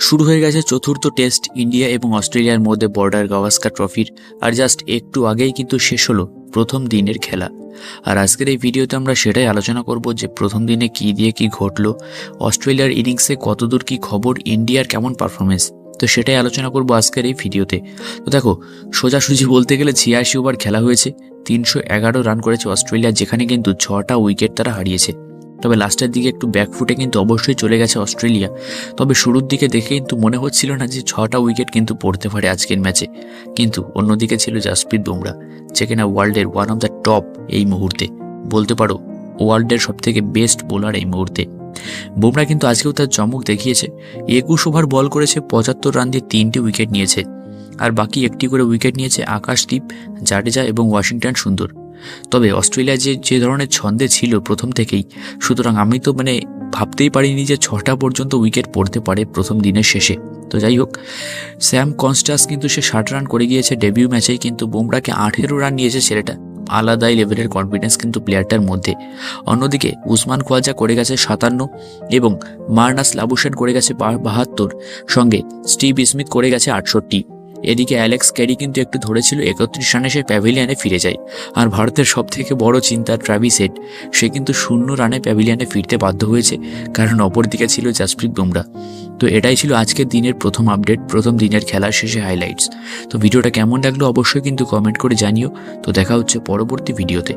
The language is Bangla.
শুরু হয়ে গেছে চতুর্থ টেস্ট ইন্ডিয়া এবং অস্ট্রেলিয়ার মধ্যে বর্ডার গাভাস্কার ট্রফির। আর জাস্ট একটু আগেই কিন্তু শেষ হলো প্রথম দিনের খেলা। আর আজকের এই ভিডিওতে আমরা সেটাই আলোচনা করব যে প্রথম দিনে কী দিয়ে কী ঘটলো, অস্ট্রেলিয়ার ইনিংসে কতদূর কী খবর, ইন্ডিয়ার কেমন পারফরমেন্স, তো সেটাই আলোচনা করব আজকের এই ভিডিওতে। তো দেখো, সোজাসুজি বলতে গেলে 86 ওভার খেলা হয়েছে, 311 রান করেছে অস্ট্রেলিয়া, যেখানে কিন্তু 6টা উইকেট তারা হারিয়েছে। তবে লাস্টের দিকে একটু ব্যাকফুটে কিন্তু অবশ্যই চলে গেছে অস্ট্রেলিয়া। তবে শুরুর দিকে দেখে কিন্তু মনে হচ্ছিল না যে 6টা উইকেট কিন্তু পড়তে পারে আজকের ম্যাচে। কিন্তু অন্যদিকে ছিল জাসপ্রীত বুমরা, যে কিনা ওয়ার্ল্ডের ওয়ান অফ দ্য টপ এই মুহূর্তে, বলতে পারো ওয়ার্ল্ডের সবথেকে বেস্ট বোলার এই মুহূর্তে। বুমরা কিন্তু আজকেও তার চমক দেখিয়েছে। 21 ওভার বল করেছে, 75 রান দিয়ে 3টে উইকেট নিয়েছে। আর বাকি একটি করে উইকেট নিয়েছে আকাশদীপ, জাডেজা এবং ওয়াশিংটন সুন্দর। তবে অস্ট্রেলিয়া যে ধরনের ছন্দে ছিল প্রথম থেকেই, সুতরাং আমি তো ভাবতেই পারিনি যে 6টা পর্যন্ত উইকেট পড়তে পারে প্রথম দিনের শেষে। তো যাই হোক, স্যাম কনস্টাস কিন্তু সে 60 রান করে গিয়েছে ডেবিউ ম্যাচেই, কিন্তু বুমরাকে 18 রান নিয়েছে ছেলেটা। আলাদাই লেভেলের কনফিডেন্স কিন্তু প্লেয়ারটার মধ্যে। অন্যদিকে উসমান খোয়াজা করে গেছে 57 এবং মার্নাস লাবুশেন করে গেছে 72, সঙ্গে স্টিভ স্মিথ করে গেছে 68। এদিকে অ্যালেক্স ক্যারি কিন্তু একটু ধরেছিল, 31 রানে সে প্যাভিলিয়নে ফিরে যায়। আর ভারতের সবথেকে বড় চিন্তা ট্রাভিস হেড, সে কিন্তু 0 রানে প্যাভিলিয়নে ফিরতে বাধ্য হয়েছে, কারণ অপরদিকে ছিল জাসপ্রীত বুমরা। তো এটাই ছিল আজকের দিনের প্রথম আপডেট, প্রথম দিনের খেলার শেষে হাইলাইটস। তো ভিডিওটা কেমন লাগলো অবশ্যই কিন্তু কমেন্ট করে জানিও। তো দেখা হচ্ছে পরবর্তী ভিডিওতে।